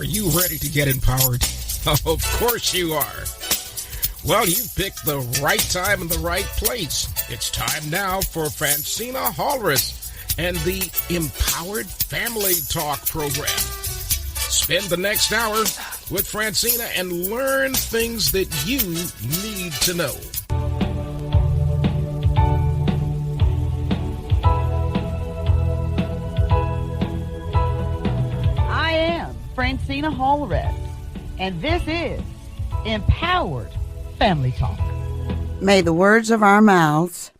Are you ready to get empowered? Of course you are. Well, you picked the right time and the right place. It's time now for Francina Hallrus and the Empowered Family Talk program. Spend the next hour with Francina and learn things that you need to know. I am Francina Hallrus, and this is Empowered Family Talk. May the words of our mouths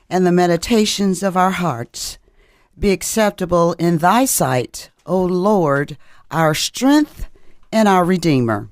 and the meditations of our hearts be acceptable in thy sight, O Lord, our strength and our Redeemer.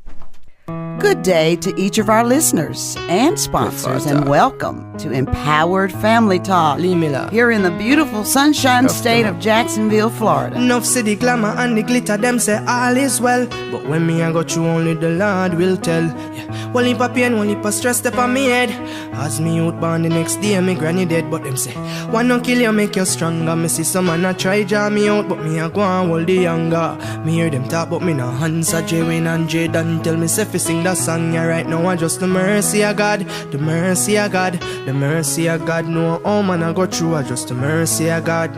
Good day to each of our listeners and sponsors, and welcome to Empowered Family Talk here in the beautiful sunshine state of Jacksonville, Florida. Enough see the glamour and the glitter, them say all is well. But when me I go through, only the Lord will tell. Yeah. One heap of pain, one heap of stress step on me head. As me out born the next day, me granny dead. But them say, one no kill you, make you stronger. Me see some man a try draw me out, but me a go and hold the younger. Me hear them talk, but me no answer. J-Wayne and J-Dan tell me say fi sing that song. Yeah, right now I just the mercy of God, the mercy of God, the mercy of God. No, oh man I go through, I just the mercy of God.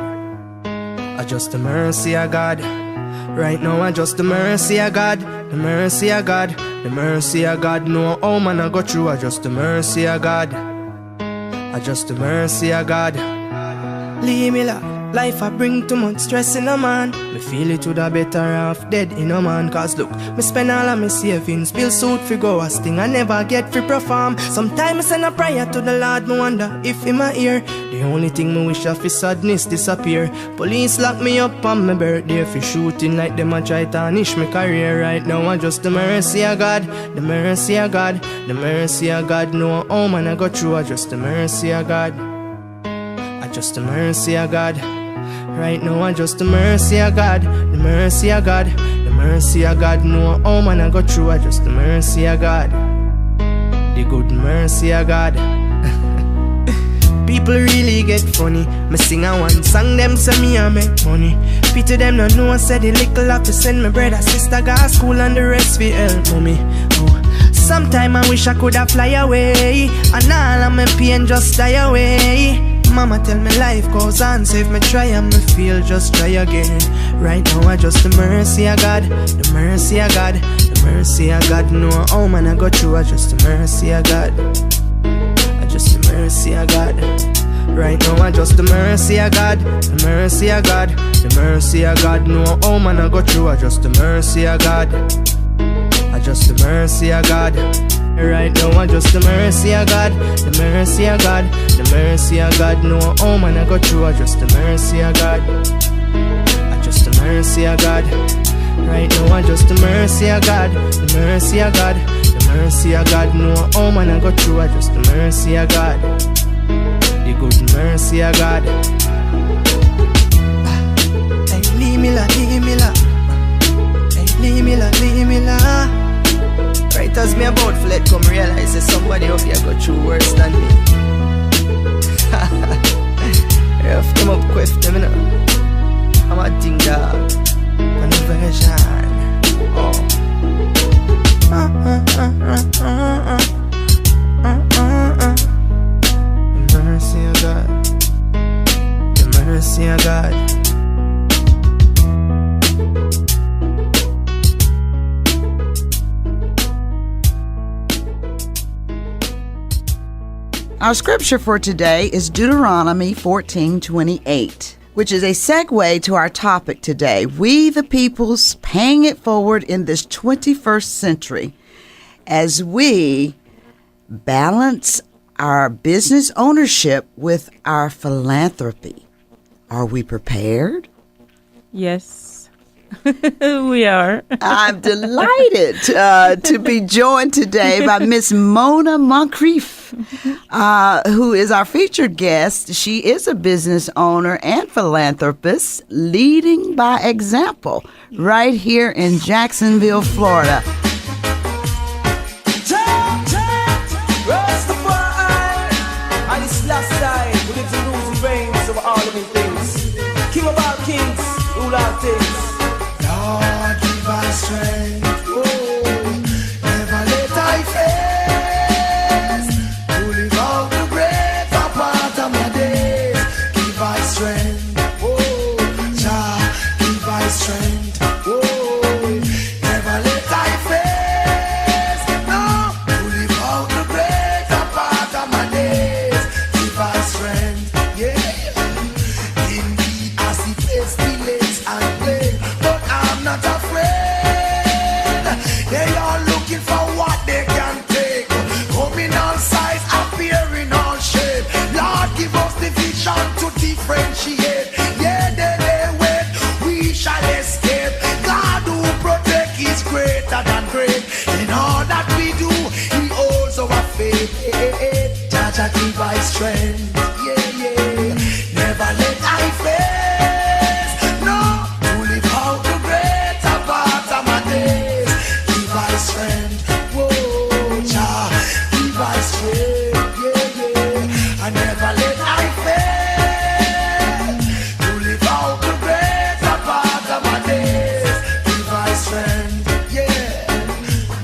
I just the mercy of God. Right now I just the mercy of God, the mercy of God, the mercy of God. No, oh man I go through, I just the mercy of God. I just the mercy of God. Leave me la. Life I bring too much stress in a man. Me feel it woulda better off dead in a man. Cause look, me spend all of my savings, bill suit fi go a sting I never get fi perform. Sometimes I send a prayer to the Lord, me wonder if in my ear. The only thing me wish of is sadness disappear. Police lock me up on my birthday fi shooting like them a try tarnish my career. Right now I just the mercy of God, the mercy of God, the mercy of God. No, oh man I go through, I just the mercy of God. I just the mercy of God. Right now I just the mercy of God, the mercy of God, the mercy of God. No, oh man I go through, I just the mercy of God, the good mercy of God. People really get funny. Me sing a one song, them say me I make money. Pity them no know I said the little have to send my brother, sister go to school and the rest fi help mommy. Oh. Sometime I wish I could have fly away, and all of my pain just die away. Mama tell me life goes on, so if me try and me feel, just try again. Right now I just the mercy of God, the mercy of God, the mercy of God. No, oh man I go through, I just the mercy of God, I just the mercy of God. Right now I just the mercy of God, the mercy of God, the mercy of God. No, oh man I go through, I just the mercy of God, I just the mercy of God. Right now I just the mercy of God, the mercy of God, the mercy of God. No, oh man I go through, I just the mercy of God, I just the mercy of God. Right now I just the mercy of God, the mercy of God, the mercy of God. No, oh man I go through, I just the mercy of God, the good mercy of God. Hey, leave me la, leave me la. Hey, leave me la, leave me la. Right as me about to let come realize that somebody up here go through worse than me. Rough them up quick, them you know. I'm a ding dog, I'm a version. Oh. The mercy of God, the mercy of God. Our scripture for today is Deuteronomy 14:28, which is a segue to our topic today. We, the peoples, paying it forward in this 21st century as we balance our business ownership with our philanthropy. Are we prepared? Yes. We are. I'm delighted to be joined today by Miss Mona Moncrief, who is our featured guest. She is a business owner and philanthropist, leading by example right here in Jacksonville, Florida. King of all kings, rule all things. Lord, give us strength. shall escape. God who protect is greater than great. In all that we do, He holds our faith. Jaja give I strength. Yeah, yeah. Never let I face. No, to live out the greater part of my days. Give I strength. Whoa, Jah, give I strength. Yeah, yeah. I never let I fail. To live out the greater part of my days. Give I strength. Yeah.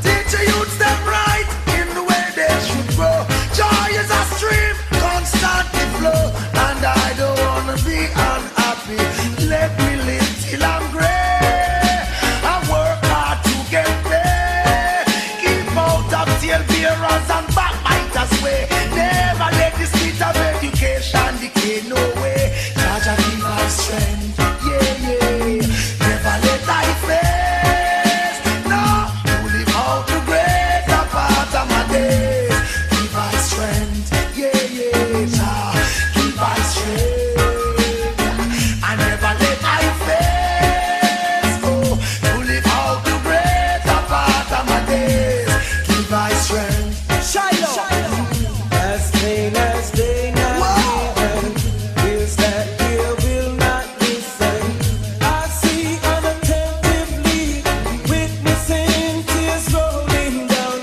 Teach the youths them right in the way they should grow. Joy is a stream, constantly flow. And I don't wanna be unhappy. Let me live till I'm gray. I work hard to get there. Keep out of tailbearers and backbiters way. Never let the spirit of education decay, no way. Jaja give my strength, yeah, yeah. Never let I face, no. To live out the greater part of my days. Give my strength, yeah, yeah. Jah, give my strength. I never let I face, oh. To live out the greater part of my days. Give my strength. Shiloh. As plain as day not given, feels that you will not listen. I see unattentively, witnessing tears rolling down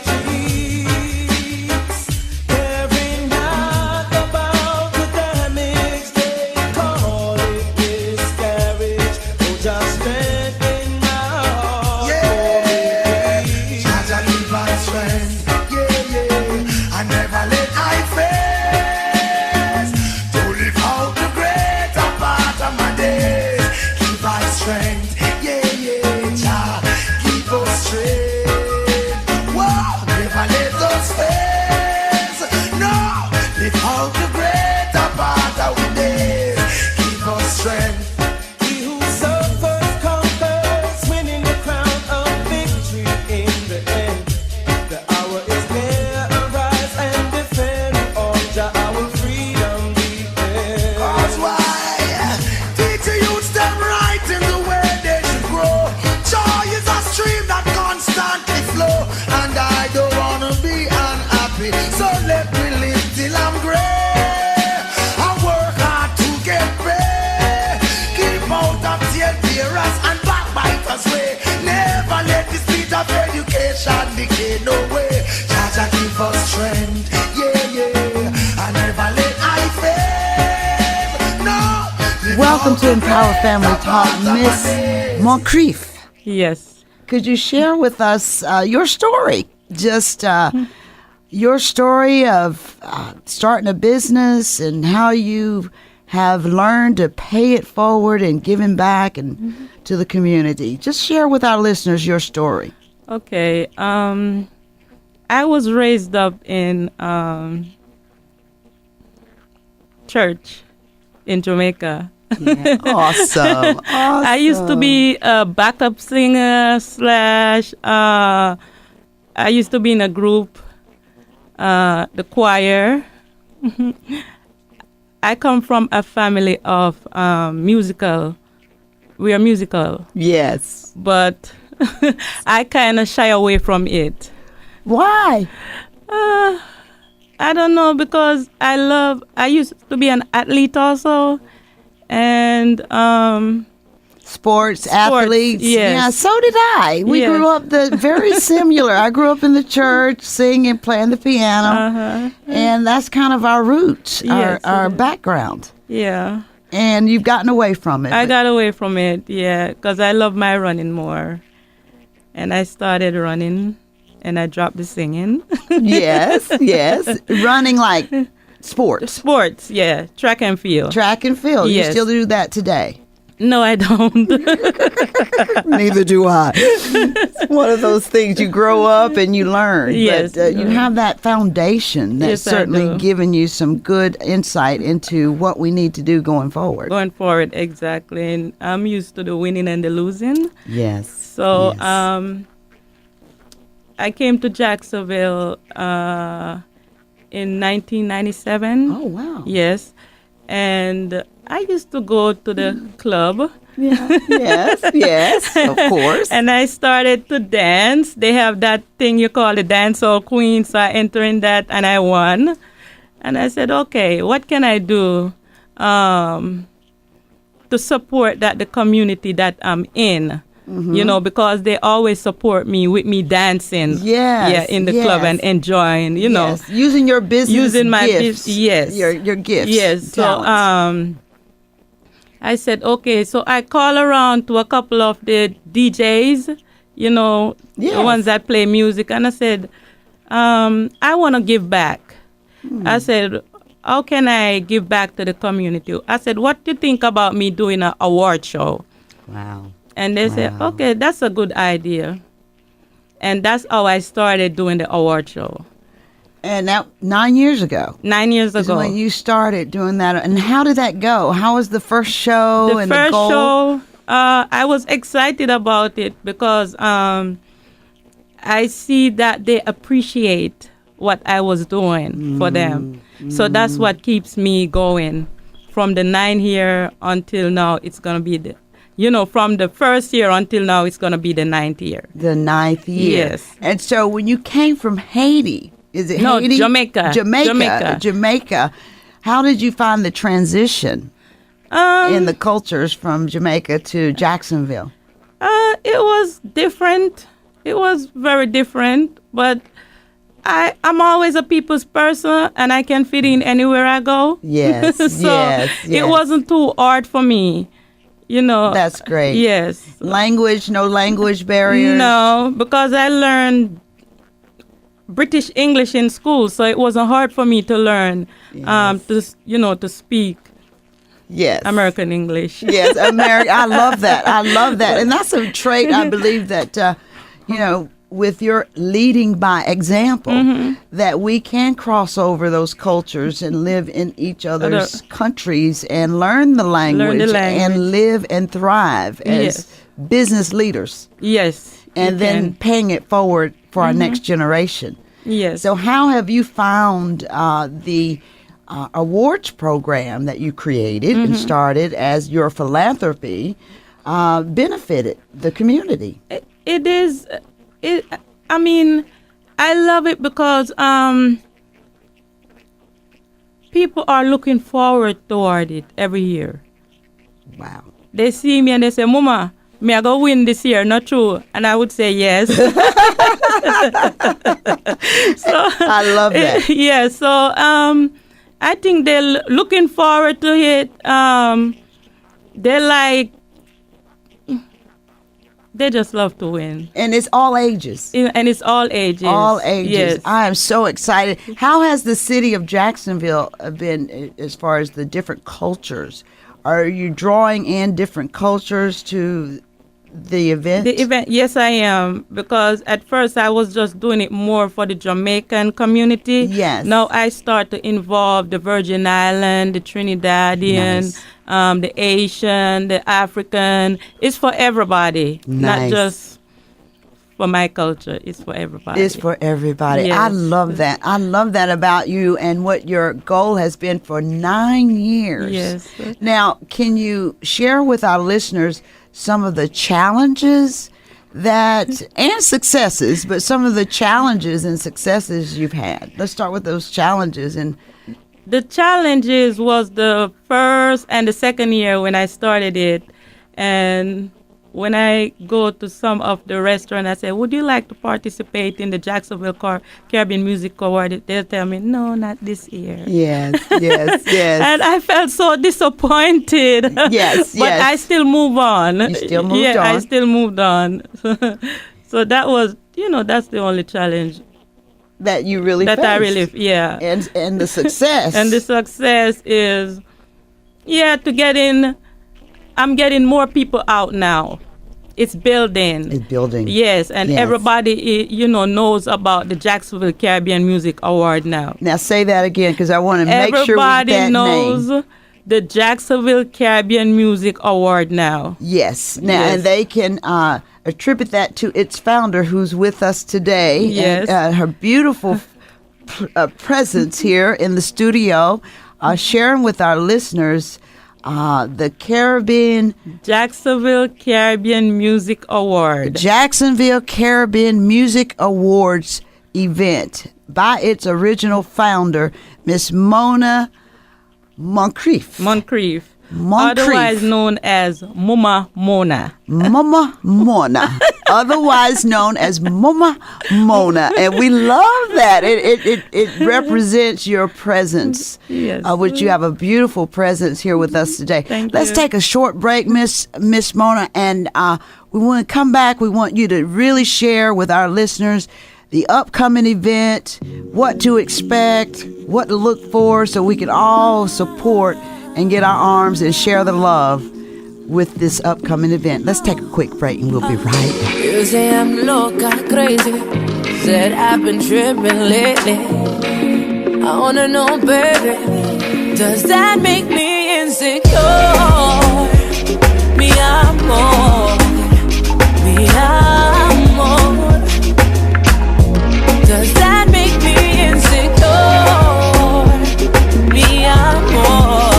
cheeks, caring not about the damage they call it miscarriage. Oh, just strengthen my heart. Yeah, Jaja give my strength. Yeah, yeah. I never let I face. To live out the greater part of my days. Give my strength. Yeah, yeah. Jah, give us strength. Whoa, never let us face. No, live out the greater part of our days. Give us strength. He who suffers conquers, winning the crown of victory in the end. The hour is near, arise and defend all Jah, our freedom defend. Cause why? Teach the youths them right in the way they should grow. Joy is a stream that constantly flow. And I don't wanna be unhappy. So let me live till I'm gray. I work hard to get paid. Keep out of tailbearers and backbiters way. Never let the spirit of education decay, no way. Jaja give us strength, yeah, yeah. I never let I fail, no. Welcome to Empower Family Talk, Miss Moncrief. Yes. Could you share with us your story? Just your story of starting a business and how you have learned to pay it forward and giving back and to the community. Just share with our listeners your story. Okay. I was raised up in church in Jamaica. Yeah. Awesome. I used to be a backup singer slash. I used to be in a group, the choir. I come from a family of musical. We are musical, Yes. but I kind of shy away from it. Why? I don't know, because I used to be an athlete also, and Sports, athletes. yes. Yeah, so did I. We Yes. grew up very similar. I grew up in the church, singing, playing the piano, and that's kind of our roots, Yes, our it is. background. yeah, And you've gotten away from it. I but- got away from it, yeah, because I love my running more, and I started running, and I dropped the singing. Yes, yes. Running like sports, Sports, yeah, track and field. track and field. You Yes. still do that today? No, I don't. Neither do I. It's one of those things you grow up and you learn. Yes. But you have that foundation that's Yes, I certainly do. given you some good insight into what we need to do going forward. Going forward, exactly. And I'm used to the winning and the losing. Yes. So yes. I came to Jacksonville in 1997. Oh, wow. Yes. And I used to go to the club Yes, of course. And I started to dance. They have that thing you call the dancehall queen, so I entered in that and I won. And I said, okay, what can I do to support the community that I'm in? You know, because they always support me with me dancing. In the club and enjoying, you know. Using your business Using my gifts. yes. Your gifts. Yes. So talents. I said, okay, so I call around to a couple of the DJs, you know, the ones that play music, and I said, I want to give back. I said, how can I give back to the community? I said, what do you think about me doing an award show? Wow. And they said, okay, that's a good idea. And that's how I started doing the award show. And that 9 years ago. 9 years Is ago. when you started doing that. And how did that go? How was the first show The and first the goal? show, I was excited about it because I see that they appreciate what I was doing for them. So that's what keeps me going. From the 9 year until now, it's going to be from the first year until now, it's going to be the 9th year. The 9th year. Yes. And so when you came from Haiti, is it No, Haiti? Jamaica. Jamaica. How did you find the transition in the cultures from Jamaica to Jacksonville? It was different. It was very different, but I'm always a people's person, and I can fit in anywhere I go. Yes, so it wasn't too hard for me, you know. That's great. Yes. No language barriers? No, because I learned British English in school, so it wasn't hard for me to learn, to speak American English. Yes, American. I love that. And that's a trait I believe that, with your leading by example, that we can cross over those cultures and live in each other's countries and learn the language and live and thrive as business leaders. Yes. And then paying it forward for our next generation. Yes. So how have you found the awards program that you created and started as your philanthropy benefited the community? It is. I love it because people are looking forward toward it every year. Wow. They see me and they say, Mama, may I go win this year? Not true. And I would say yes. So I love that. Yeah. So I think they're looking forward to it. They just love to win. And it's all ages. And it's all ages. All ages. Yes. I am so excited. How has the city of Jacksonville been as far as the different cultures? Are you drawing in different cultures to the event? The event, yes, I am. Because at first I was just doing it more for the Jamaican community. Yes. Now I start to involve the Virgin Island, the Trinidadian, the Asian, the African. It's for everybody. Not just for my culture. It's for everybody. It's for everybody. Yes. I love that. I love that about you and what your goal has been for 9 years. Yes. Now, can you share with our listeners some of the challenges and successes, but some of the challenges and successes you've had? Let's start with those challenges. And the challenges was the first and the second year when I started it. And when I go to some of the restaurants, I say, would you like to participate in the Jacksonville Caribbean Music Award? They'll tell me, no, not this year. Yes. And I felt so disappointed. Yes, But I still move on. You still moved on. I still moved on. So that was, that's the only challenge. That you really That faced. I really, And the success. And the success is, to get in. I'm getting more people out now. It's building. It's building. Yes, and everybody, knows about the Jacksonville Caribbean Music Award now. Now say that again, because I want to make sure we get that Everybody knows name. the Jacksonville Caribbean Music Award now. Yes. Now, and they can attribute that to its founder, who's with us today. Yes. And, her beautiful presence here in the studio, sharing with our listeners the Caribbean Jacksonville Caribbean Music Award. Jacksonville Caribbean Music Awards event by its original founder, Miss Mona Moncrief. Moncrief. Otherwise known as Mama Mona. Mama Mona. Otherwise known as Mama Mona. And we love that. It represents your presence. Yes. Which you have a beautiful presence here with us today. Let's take a short break, Miss Mona, and we want to come back. We want you to really share with our listeners the upcoming event, what to expect, what to look for, so we can all support and get our arms and share the love with this upcoming event. Let's take a quick break and we'll be right. You say I'm loca, crazy. Said I've been tripping lately. I wanna know, baby, does that make me insecure? Mi amor, mi amor. Does that make me insecure? Mi amor,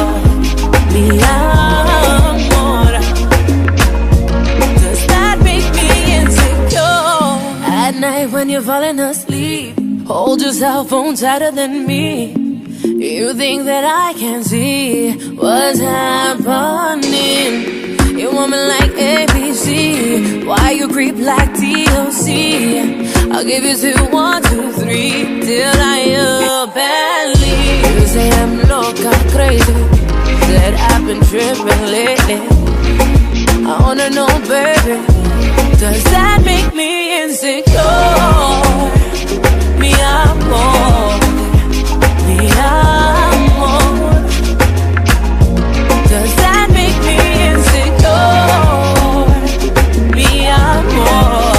mi amor. Does that make me insecure? At night when you're falling asleep, hold your cell phone tighter than me. You think that I can see what's happening. You want me like ABC, why you creep like TLC? I'll give you 2, 1, 2, 3 till I up and leave. You say I'm loca, crazy. Said I've been tripping lately. I wanna know, baby, does that make me insecure? Mi amor, mi amor. Does that make me insecure? Mi amor,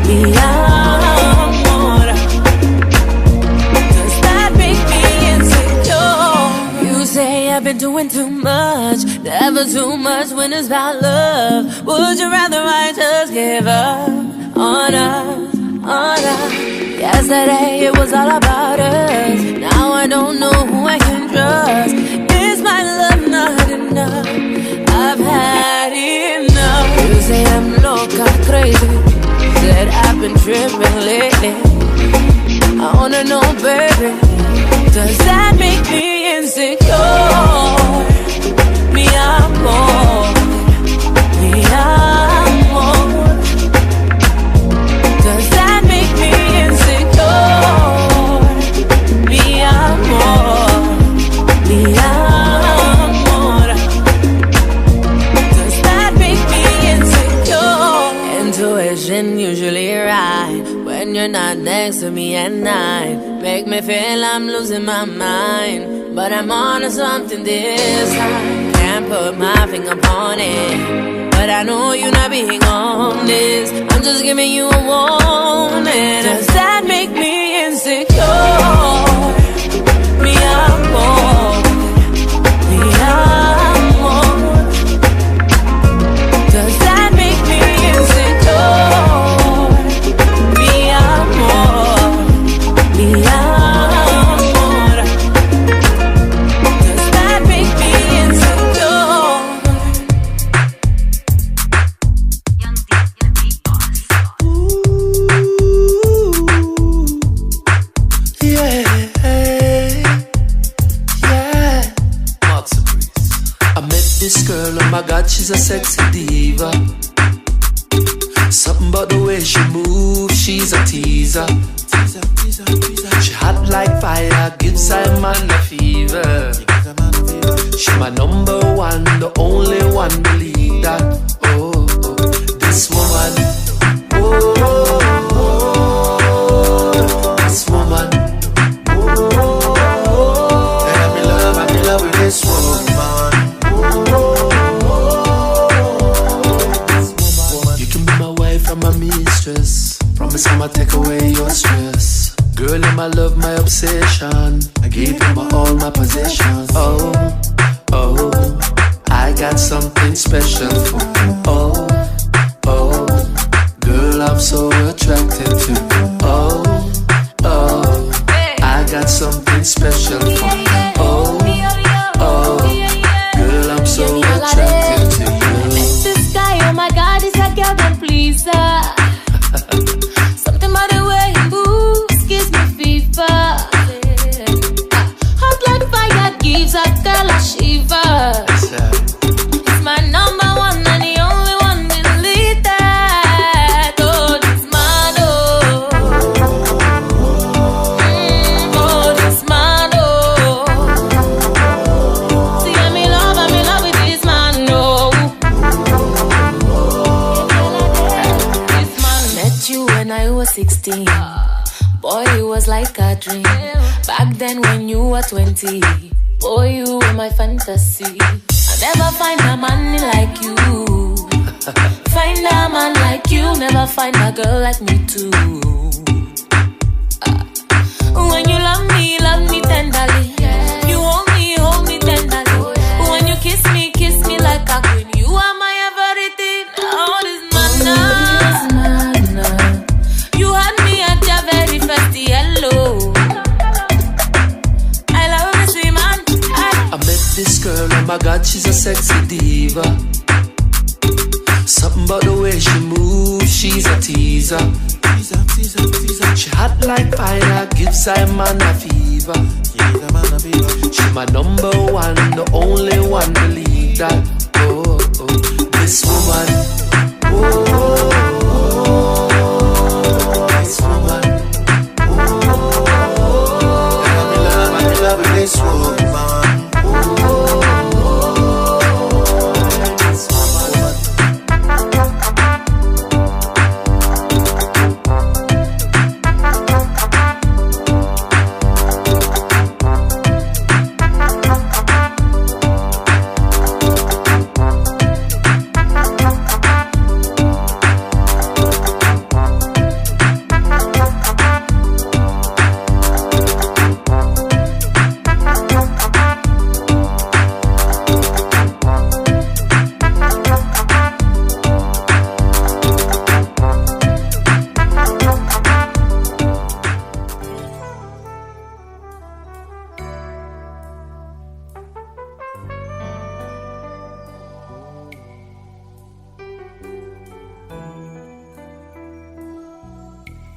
mi amor. Does that make me insecure? You say I've been doing too much, never too much when it's about love. Would you rather I just give up on us, on us? Yesterday it was all about us. Now I don't know who I can trust. Is my love not enough? I've had enough. You say I'm loca, crazy. Said I've been tripping lately. I wanna know, baby, does that make me insecure? Mi amor, mi amor. Does that make me insecure? Mi amor, mi amor. Does that make me insecure? Intuition usually right when you're not next to me at night. Make me feel I'm losing my mind, but I'm on to something this time. Can't put my finger upon it, but I know you're not being honest. I'm just giving you a warning. Does that make me insecure? Mi amor, mi amor. Does that make me insecure? Mi amor, mi amor. Does that make me insecure? Yeah, yeah. Marks of Breeze. I met this girl, oh my God, she's a sexy diva. Something about the way she moves, she's a teaser. She hot like fire, gives Simon a fever. She my number one, the only one, believe that. Oh, oh. This woman, oh, oh, oh. This woman, oh, oh, oh. And I'm in love with this woman. Oh, oh, oh. You can be my wife and my mistress. Promise I'ma take away your stress. Girl, you're my love, my obsession. I gave you all my possessions. Oh, oh, I got something special for you. Oh, oh, girl, I'm so attracted to you. Oh, oh, I got something special for you. Oh, oh, girl, this a girl don't please her. Something about the way he moves gives me fever. Hot like fire gives a girl a shiver. It's my number one and the only one believe that. Oh, this man, oh. Oh, this man, oh. See, I'm in love with this man, oh. This man met you when I was 16. Boy, it was like a dream. Back then when you were 20. Boy, you were my fantasy. I never find a man like you. Find a man like you. Never find a girl like me too. When you love me tenderly. You hold me tenderly. When you kiss me like a queen. You are my everything. Oh, this man, you had me at your very first hello. I love this sweet man. I met this girl, oh my God, she's a sexy diva. Something about the way she moves, she's a teaser. She hot like fire, gives Simon a fever. She my number one, the only one, believe that. Oh, oh, this woman. Oh, this woman. Oh, I love this woman.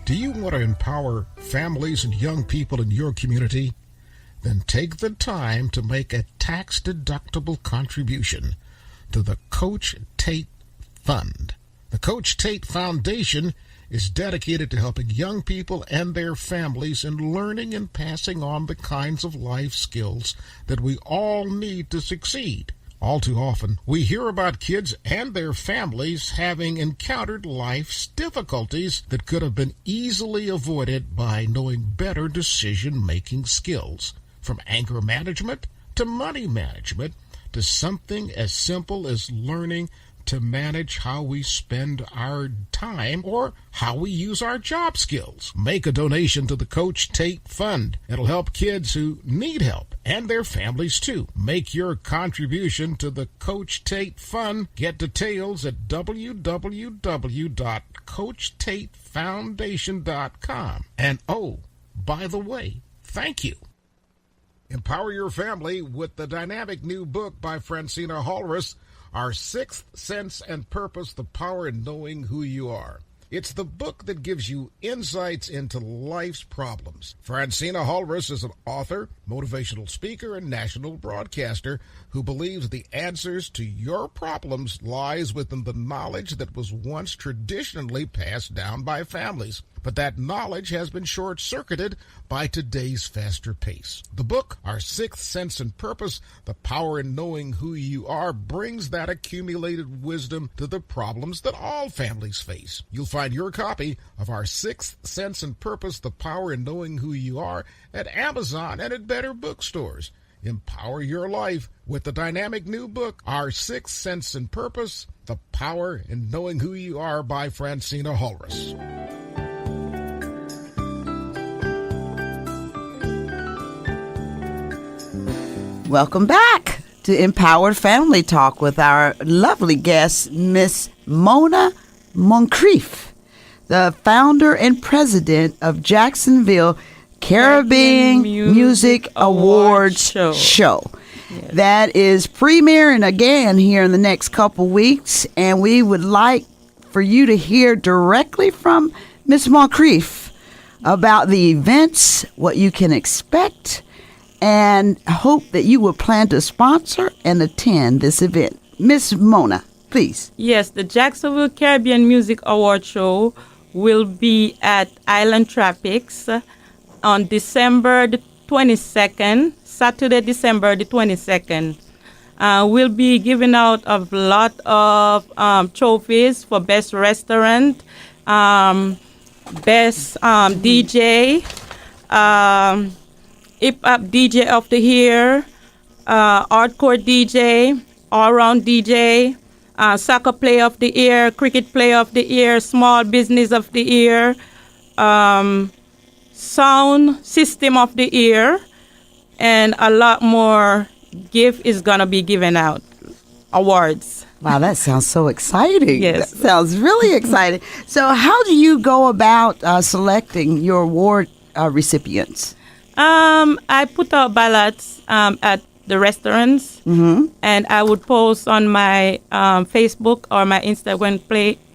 Do you want to empower families and young people in your community? Then take the time to make a tax-deductible contribution to the Coach Tate Fund. The Coach Tate Foundation is dedicated to helping young people and their families in learning and passing on the kinds of life skills that we all need to succeed. All too often, we hear about kids and their families having encountered life's difficulties that could have been easily avoided by knowing better decision-making skills. From anger management to money management to something as simple as learning to manage how we spend our time or how we use our job skills. Make a donation to the Coach Tate Fund. It'll help kids who need help and their families too. Make your contribution to the Coach Tate Fund. Get details at www.coachtatefoundation.com. And oh, by the way, thank you. Empower your family with the dynamic new book by Francina Holris, Our Sixth Sense and Purpose, The Power in Knowing Who You Are. It's the book that gives you insights into life's problems. Francina Holris is an author, motivational speaker, and national broadcaster who believes the answers to your problems lies within the knowledge that was once traditionally passed down by families. But that knowledge has been short-circuited by today's faster pace. The book, Our Sixth Sense and Purpose, The Power in Knowing Who You Are, brings that accumulated wisdom to the problems that all families face. You'll find your copy of Our Sixth Sense and Purpose, The Power in Knowing Who You Are at Amazon and at better bookstores. Empower your life with the dynamic new book, Our Sixth Sense and Purpose, The Power in Knowing Who You Are by Francina Holris. Welcome back to Empowered Family Talk with our lovely guest, Miss Mona Moncrief, the founder and president of Jacksonville Caribbean Music Awards Show. Yes. That is premiering again here in the next couple weeks, and we would like for you to hear directly from Miss Moncrief about the events, what you can expect, and hope that you will plan to sponsor and attend this event. Miss Mona, please. Yes, the Jacksonville Caribbean Music Award Show will be at Island Tropics on December the 22nd, Saturday, December the 22nd. We'll be giving out a lot of trophies for best restaurant, best DJ, hip-hop DJ of the year, hardcore DJ, all-round DJ, soccer player of the year, cricket player of the year, small business of the year, sound system of the year, and a lot more gift is going to be given out, awards. Wow, that sounds so exciting. Yes. That sounds really exciting. So how do you go about selecting your award recipients? I put out ballots at the restaurants, and I would post on my Facebook or my Instagram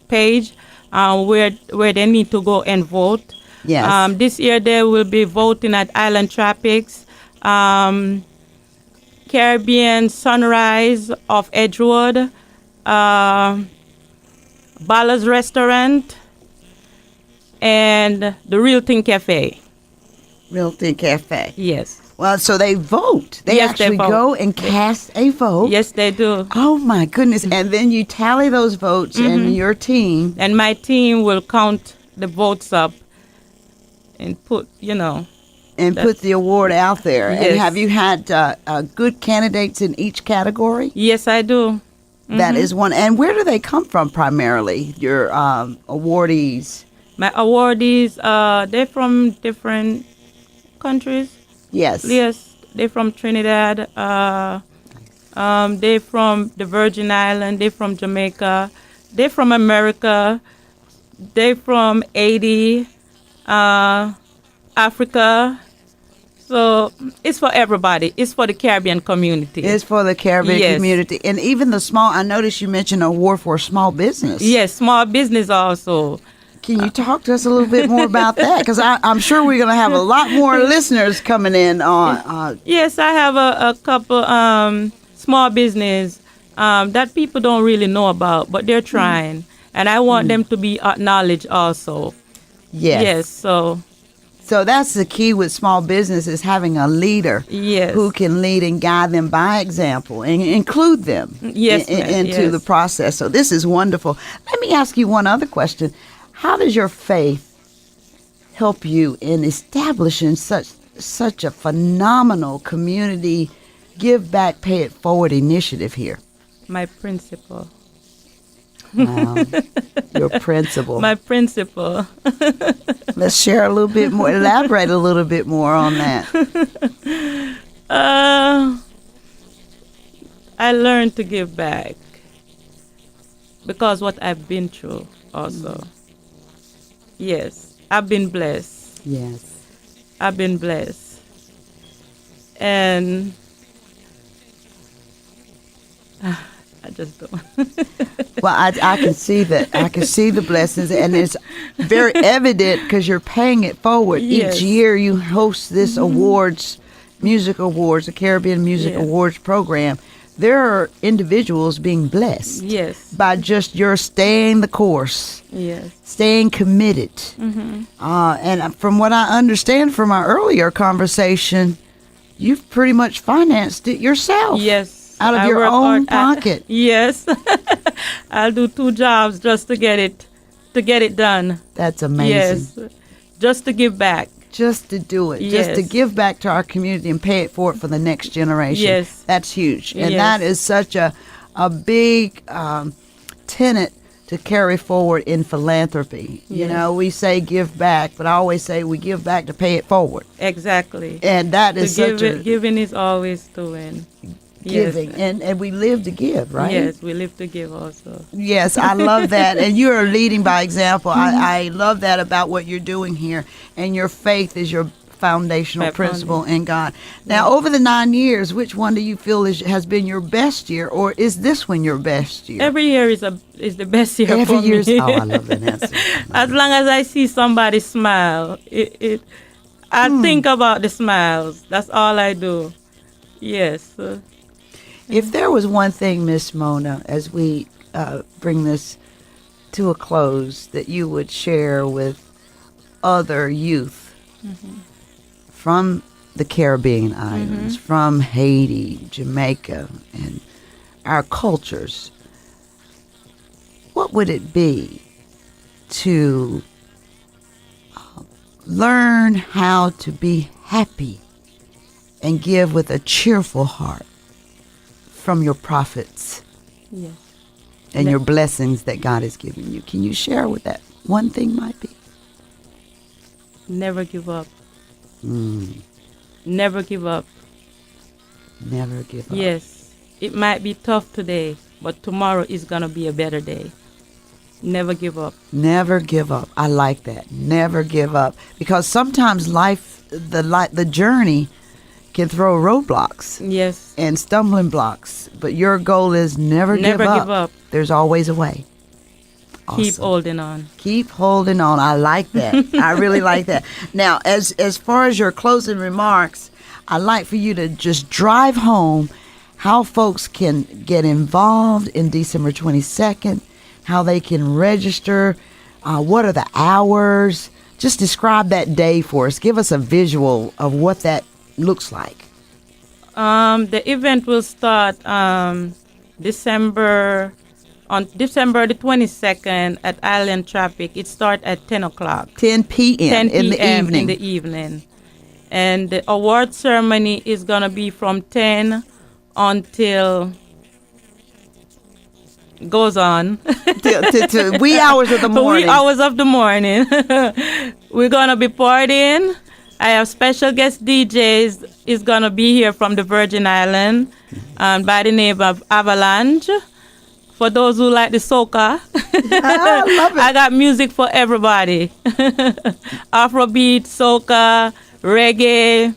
page where they need to go and vote. Yes. This year they will be voting at Island Tropics, Caribbean Sunrise of Edgewood, Balla's Restaurant, and the Real Thing Cafe. Real Thing Cafe. Yes. Well, so they vote. They Yes, they actually vote. go and cast a vote. Yes, they do. Oh, my goodness. And then you tally those votes, and your team. And my team will count the votes up and put, And put the award out there. And Yes. have you had good candidates in each category? Yes, I do. That is one. And where do they come from primarily, your awardees? My awardees, they're from different countries. Yes. Yes, they're from Trinidad. They're from the Virgin Islands. They're from Jamaica. They're from America. They're from Haiti, Africa. So it's for everybody. It's for the Caribbean community. It's for the Caribbean Yes. community. And even the small, I noticed you mentioned award for small business. Yes, small business also. Can you talk to us a little bit more about that? Because I'm sure we're going to have a lot more listeners coming in on. Yes, I have a couple small business that people don't really know about, but they're trying. And I want them to be acknowledged also. Yes. Yes, So that's the key with small business is having a leader Yes. who can lead and guide them by example and include them Yes, ma'am, into yes. the process. So this is wonderful. Let me ask you one other question. How does your faith help you in establishing such a phenomenal community give back, pay it forward initiative here? my principle. Wow. Your principle. My principle. Let's share a little bit more, elaborate a little bit more on that. I learned to give back because what I've been through also. Yes, I've been blessed. Yes. I've been blessed. And I just don't. Well, I can see that. I can see the blessings, and it's very evident because you're paying it forward. Yes. Each year you host this music awards, the Caribbean Music Yes. Awards program. There are individuals being blessed Yes. by just your staying the course, Yes. staying committed. And from what I understand from our earlier conversation, you've pretty much financed it yourself. Yes. Out of I your work own hard. pocket. Yes. I'll do 2 jobs just to get it done. That's amazing. Yes. Just to give back. Just to do it, just to Yes. give back to our community and pay it forward for the next generation. Yes. That's huge. And Yes. that is such a big tenet to carry forward in philanthropy. You Yes. know, we say give back, but I always say we give back to pay it forward. Exactly. And that is such a Giving is always to win. giving. Yes. And we live to give, right? Yes, we live to give also. Yes, I love that. And you are leading by example. I love that about what you're doing here. And your faith is your foundational That principle in God. Now, over the 9 years, which one do you feel has been your best year, or is this one your best year? Every year is the best year Every for year's. me. Oh, I love that answer. As long as I see somebody smile, I think about the smiles. That's all I do. Yes. If there was one thing, Miss Mona, as we bring this to a close, that you would share with other youth from the Caribbean islands, from Haiti, Jamaica, and our cultures, what would it be to learn how to be happy and give with a cheerful heart from your prophets Yes. and your blessings that God has given you? Can you share what that one thing might be? Never give up. Never give up. Never give up. Yes. It might be tough today, but tomorrow is going to be a better day. Never give up. Never give up. I like that. Never give up. Because sometimes the journey can throw roadblocks Yes. and stumbling blocks. But your goal is never give up. There's always a way. Keep Awesome. holding on. Keep holding on. I like that. I really like that. Now, as far as your closing remarks, I'd like for you to just drive home how folks can get involved in December 22nd, how they can register, what are the hours. Just describe that day for us. Give us a visual of what that looks like. The event will start December the 22nd at Island Traffic. It starts at 10 o'clock. 10 p.m. 10 in the p.m. evening. in the evening. And the award ceremony is going to be from 10 until goes on. to wee hours of the morning. Wee hours of the morning. We're going to be partying. I have special guest DJs is going to be here from the Virgin Island by the name of Avalanche. For those who like the soca, I love it. I got music for everybody. Afrobeat, soca, reggae,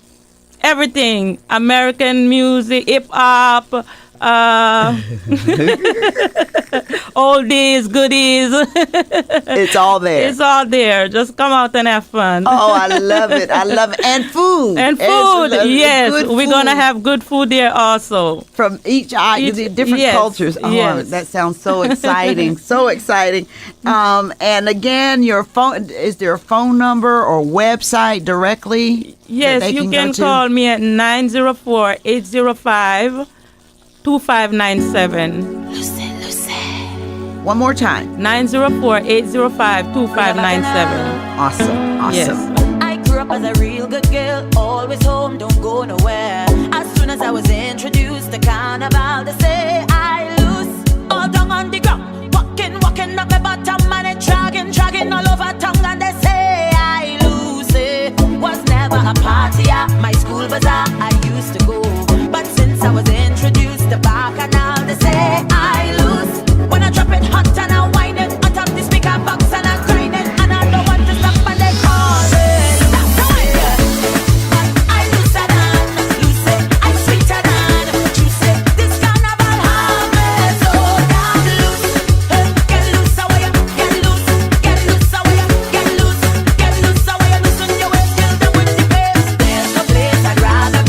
everything. American music, hip hop, oldies, goodies. It's all there. It's all there. Just come out and have fun. Oh, I love it. I love it. And food. And food, Absolutely. yes. Good We're food going to have good food there also. from each different yes, cultures. Oh, yes. that sounds so exciting. So exciting. And again, your phone, is there a phone number or website directly? that Yes, they you go can to? call me at 904-805-2597. One more time. 904-805-2597. Awesome. Awesome. Yes. I grew up as a real good girl, always home, don't go nowhere. As soon as I was introduced to carnival, they say I lose all down on the ground, walking up my bottom and it dragging all over tongue, and they say I lose. It was never a party at my school bazaar I used to go, but since I was introduced to Bacchanal, they say I lose. When I drop it hot and I wind it on top the speaker box and I grind it, and I don't want to stop and they call it. But I looser than, loose it, I sweeter than, juice it. This carnival harvest, oh damn loose. Get loose away, get loose away, get loose away, loosen your waist, kill them with the pace. There's no place I'd rather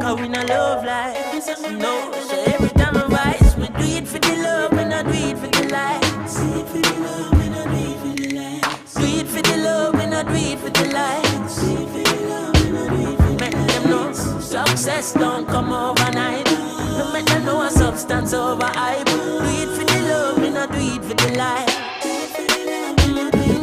cause we not love like this. No, so every time I rise, we do it for the love, we not do it for the likes. Do it for the love, we not do it for the likes. Do it for the love, we not do it for the likes. Do it for the love, we not do it for the likes. Make them know success don't come overnight. No make them know a substance over hype. Do it for the love, we not do it for the likes.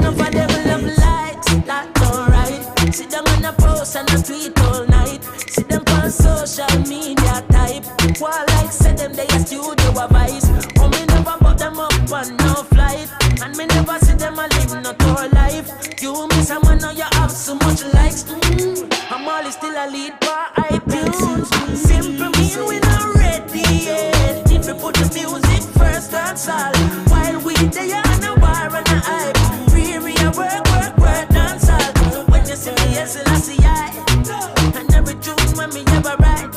No for them love likes, that don't right. Sit down on a post and a tweet all night. See them on social media type. While like say them they a studio advice. Oh me never put them up on no flight. And me never see them a live no tour life. You miss someone now you have so much likes. I'm always still a lead by iTunes. Simple mean we not ready yet. If you put the music first, that's all. While we they on a bar and a hype. Really work, dance all. When you see me, yes, I see I. And every tune when me ever write.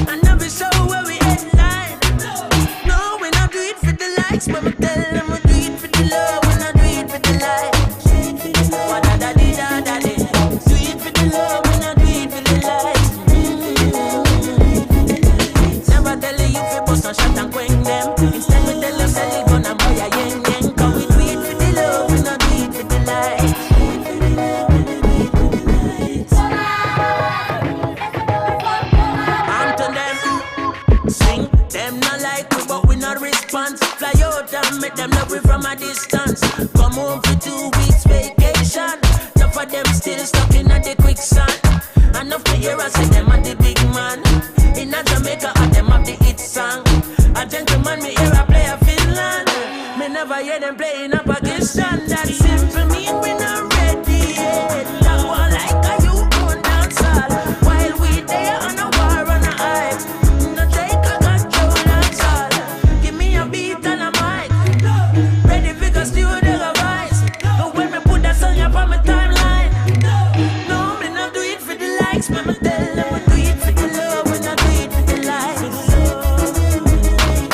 And every show where we headline. No, we not do it for the likes, but me tell them we do it for the love. We not do it for the likes. Wa-da-da-dee-da-da-dee. Do it for the love, we not do it for the likes. Never tell you if you bust no shot and quench them. Instead we tell you sell it gonna buy a yen. Cause we do it for the love, we not do it for the likes. Sing, them not like we, but we not response. Fly out and make them love we from a distance. Come home for 2 weeks vacation. Enough of them still stuck in the quicksand. Enough to hear us say them are the big man. In a Jamaica, and them have the hit song. A gentleman, me hear a play a Finland. Me never hear them play in a Pakistan. That simple mean we not ready yet. That one like a you own dance hall. While we there on a war on a hype. No take a control dance hall. Give me a beat and a mic. Ready for the studio voice. And when me put that song up on my timeline. No, me not do it for the likes. Me tell them we do it for the love. We not do it for the likes.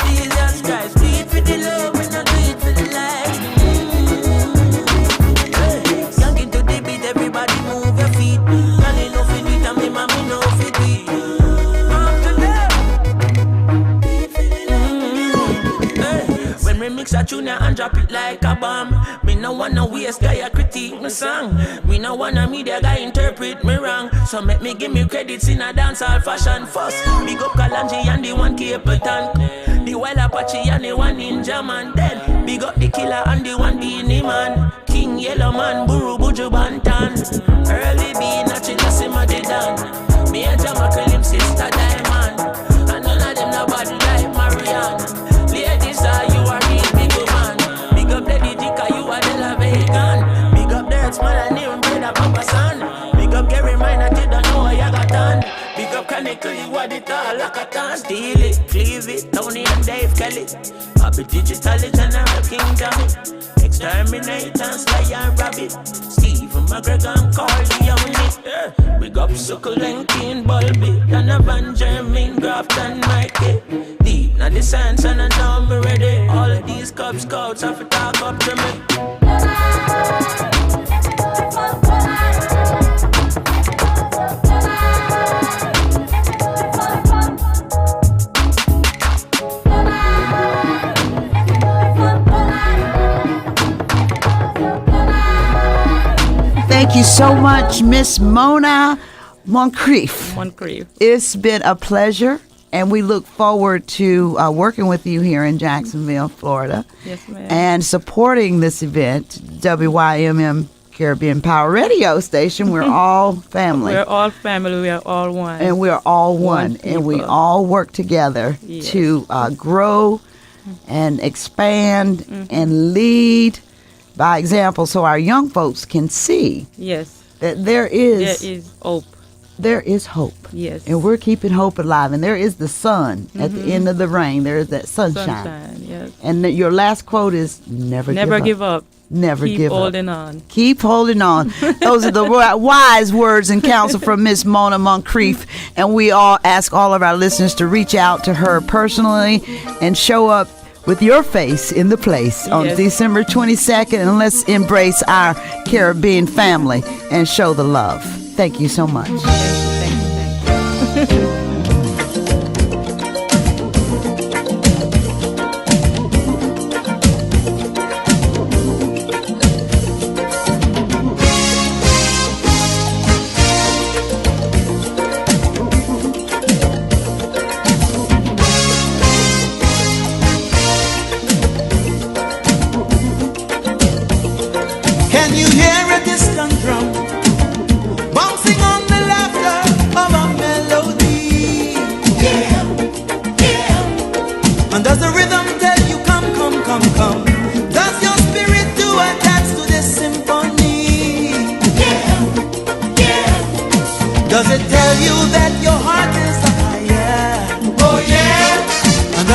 Jesus Christ, do it for the love. We not do it for the likes. Young into the beat, everybody move your feet. Girl, you know fit it, and me mommy know fit it. Come to them. When we mix a tune and drop it like a bomb. Me no wanna waste guy a critique me song. Me no wanna media guy interpret me wrong. So make me give me credits in a dancehall fashion first. Big up Kalanji and the one Capleton. The Wild Apache and the one Ninja Man. Then big up the Killer and the one Beanie Man. King Yellow Man, Buru Buju Bantan. Early B, Nachila Simadi Dan. Me and Jamaica, him sister Diamond. And none of them nobody like Marianne. Ladies, you are real big man. Big up Lady Dika, you are the La Vegan. Big up Dirts, man, and him brother Papa San. Big up Gary Mine, you don't know what you got done. Big up Chronicle, you are the tall Lakatan. Steal it, cleave it, Tony and Dave Kelly. Happy Digital General Kingdom. Exterminate and Sly and Rabbit. Stephen McGregor and Carly on it. Big up Suckle and Keen Bulby. Donovan, Jermaine, Graft and Mikey. Deep now the science and I know me ready. All of these Cub Scouts have to talk up to me. Thank you so much, Miss Mona Moncrief. It's been a pleasure, and we look forward to working with you here in Jacksonville, Florida. Yes, ma'am. And supporting this event, WYMM Caribbean Power Radio Station. We're all family. We're all family. We are all one. And we're all one. And we all work together to grow and expand and lead by example, so our young folks can see that there is hope. There is hope. Yes. And we're keeping hope alive. And there is the sun at the end of the rain. There is that sunshine. Yes. And your last quote is never give up. Never give up. Keep holding on. Keep holding on. Those are the wise words and counsel from Miss Mona Moncrief. And we all ask all of our listeners to reach out to her personally and show up with your face in the place on December 22nd, and let's embrace our Caribbean family and show the love. Thank you so much. Thank you.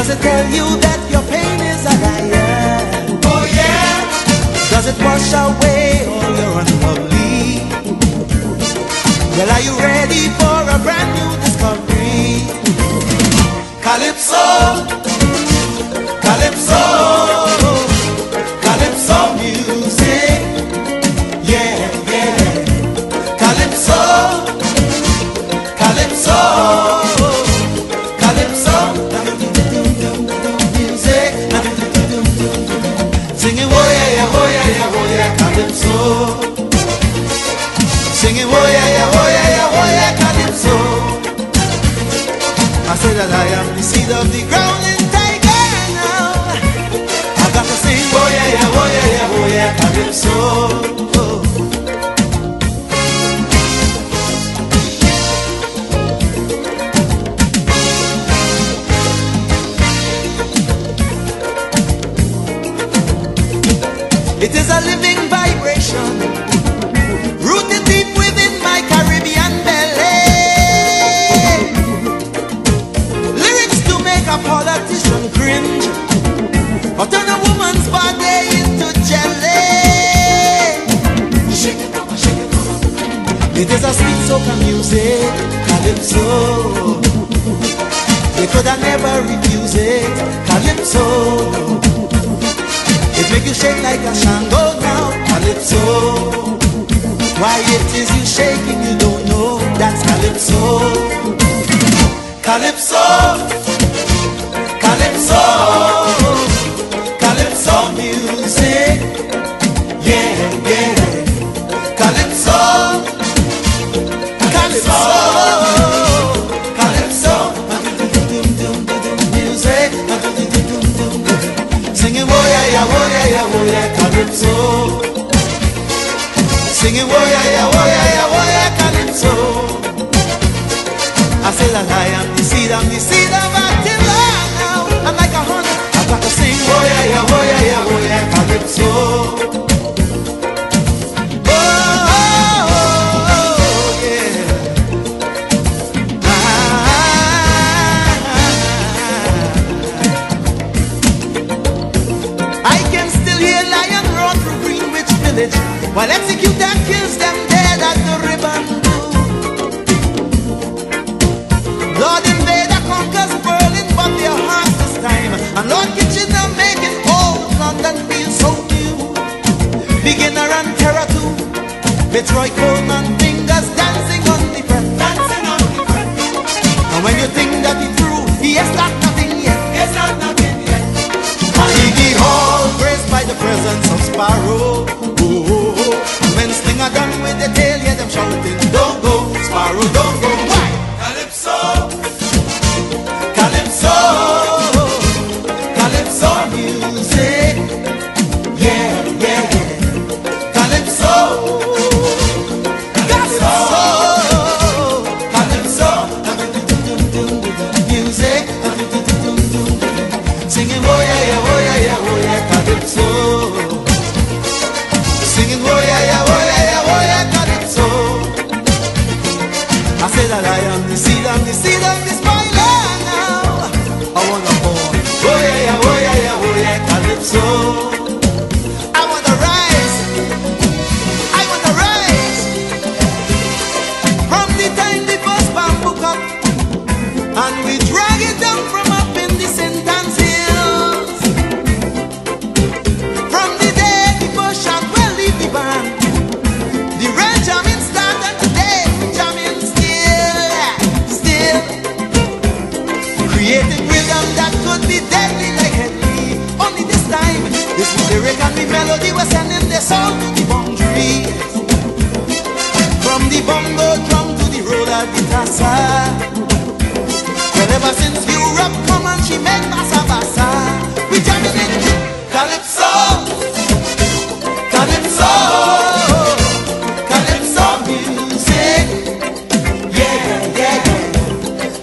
Does it tell you that your pain is a liar? Oh yeah. Does it wash away all your unlovely? Well, are you ready for a brand new discovery? Calypso, Calypso, Calypso music. Yeah, yeah. Calypso, Calypso, Calypso music. Singing, oh yeah, yeah, oh yeah, yeah, oh yeah, Calypso. Singing, oh yeah, yeah, oh yeah, yeah, oh yeah, Calypso. I say that I am the seed of the ground and tiger now. I got to sing, oh yeah, yeah, oh yeah, yeah, oh yeah, Calypso. It is a living vibration, rooted deep within my Caribbean belly. Lyrics to make a politician cringe, or turn a woman's body into jelly. Shake it, mama, shake it, mama. It is a sweet soca music, Calypso. They could have never refuse it, Calypso. It make you shake like a Shango now, Calypso. Why it is you shaking, you don't know, that's Calypso. Calypso, Calypso, Calypso music. Yeah, yeah. Calypso, Calypso, Calypso music. Singing, oh yeah, yeah, oh yeah, yeah, oh yeah, Calypso. Singing, oh yeah, yeah, oh yeah, yeah, oh yeah, Calypso. I say that I am the seed of Attila now. I'm like a hunter, I've got to sing, oh yeah, yeah, oh yeah, yeah, oh yeah, Calypso. Oh, oh, oh yeah. I can still hear lion roar through Greenwich Village while executor kills them dead at the ribbon. Lord Invader conquers Berlin, but their hearts this time. And Lord Kitchener making old London feel so new. Beginner and Terror too. Fitzroy Coleman fingers dancing on the breath. Dancing on the breath. And when you think that he through, he has got nothing yet. He has got nothing yet. Iggy Hall, graced by the presence of Sparrow. Oh, oh, oh. When Slinger done with the tail, hear them shouting, don't go, Sparrow, don't go. Why? Calypso, Calypso, Calypso music. Yeah, yeah, yeah. Calypso, Calypso, Calypso music. Singing, oh yeah, yeah, oh yeah, yeah, oh yeah, Calypso. Singing, oh yeah, yeah, oh yeah, yeah, oh yeah, Calypso. I say that I am the seed of this boy now. I wanna born, oh yeah, yeah, oh yeah, yeah, oh yeah, Calypso. I wanna rise, I wanna rise. From the time the first bamboo cut, and we drag it down from up in the St. Anne's Hills. From the day the first shot will leave the band, the red jamming start, and today we jamming still creating rhythm that could be deadly like Henry. Only this time, this lyric and the melody we're sending the sound to the boundaries. From the bongo drum to the roller guitar. Well, ever since Europe come and she make bassa bassa, we jamming it. Calypso, Calypso, Calypso music. Yeah, yeah, yeah.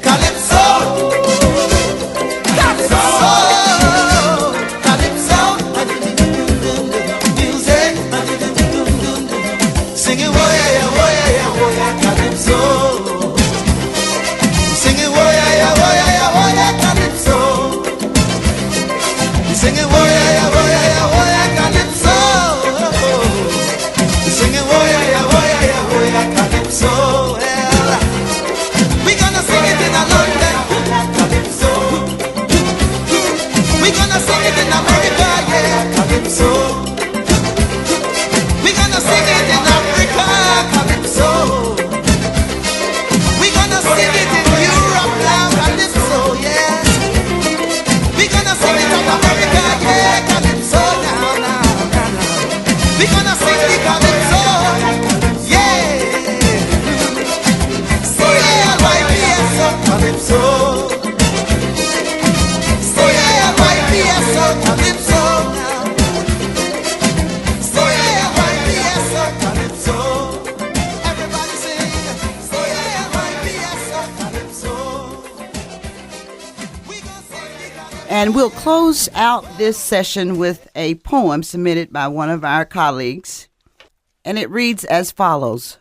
Calypso, Calypso, Calypso music. Singing, oh yeah, yeah, oh yeah, yeah, oh yeah, Calypso. Singing, oh yeah, yeah, oh yeah, yeah, oh yeah, Calypso. And we'll close out this session with a poem submitted by one of our colleagues. And it reads as follows.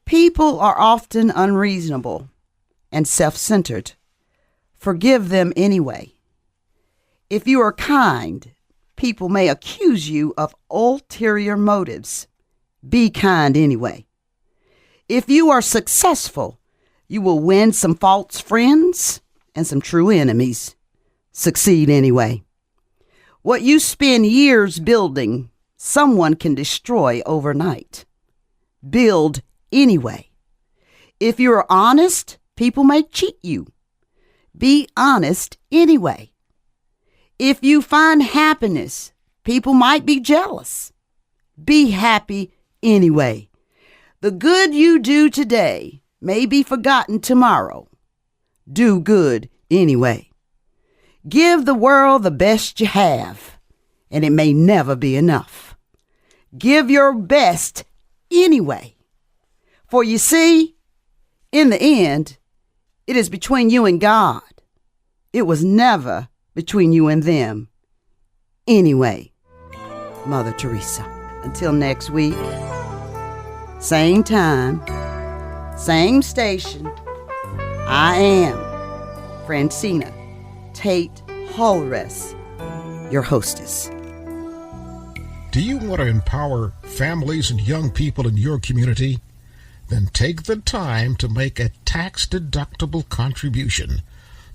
People are often unreasonable and self-centered. Forgive them anyway. If you are kind, people may accuse you of ulterior motives. Be kind anyway. If you are successful, you will win some false friends and some true enemies. Succeed anyway. What you spend years building, someone can destroy overnight. Build anyway. If you are honest, people may cheat you. Be honest anyway. If you find happiness, people might be jealous. Be happy anyway. The good you do today may be forgotten tomorrow. Do good anyway. Give the world the best you have, and it may never be enough. Give your best anyway. For you see, in the end, it is between you and God. It was never between you and them. Anyway, Mother Teresa. Until next week, same time, same station, I am Francina Tate Holres, your hostess. Do you want to empower families and young people in your community? Then take the time to make a tax-deductible contribution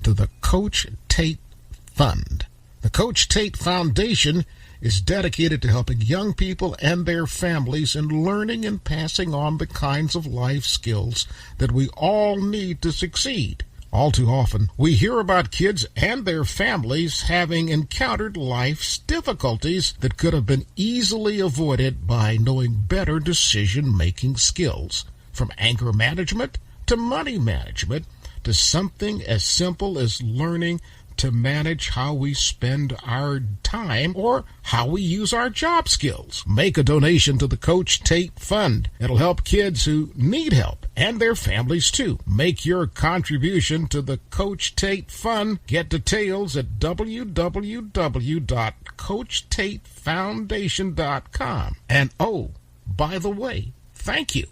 to the Coach Tate Fund. The Coach Tate Foundation is dedicated to helping young people and their families in learning and passing on the kinds of life skills that we all need to succeed. All too often, we hear about kids and their families having encountered life's difficulties that could have been easily avoided by knowing better decision-making skills. From anger management to money management to something as simple as learning to manage how we spend our time or how we use our job skills. Make a donation to the Coach Tate Fund. It'll help kids who need help and their families too. Make your contribution to the Coach Tate Fund. Get details at www.coachtatefoundation.com. And oh, by the way, thank you.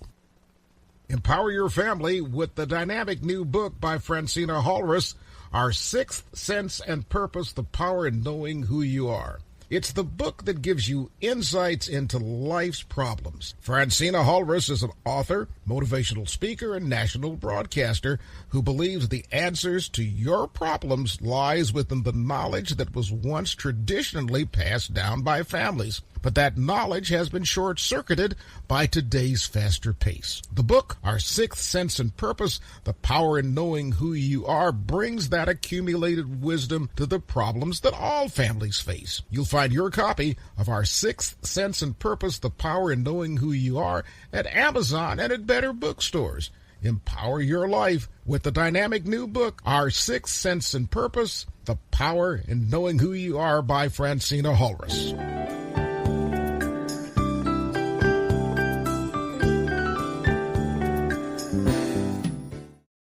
Empower your family with the dynamic new book by Francina Holres, Our Sixth Sense and Purpose, The Power in Knowing Who You Are. It's the book that gives you insights into life's problems. Francina Holres is an author, motivational speaker, and national broadcaster who believes the answers to your problems lies within the knowledge that was once traditionally passed down by families. But that knowledge has been short-circuited by today's faster pace. The book, Our Sixth Sense and Purpose, The Power in Knowing Who You Are, brings that accumulated wisdom to the problems that all families face. You'll find your copy of Our Sixth Sense and Purpose, The Power in Knowing Who You Are at Amazon and at better bookstores. Empower your life with the dynamic new book, Our Sixth Sense and Purpose, The Power in Knowing Who You Are by Francina Holres.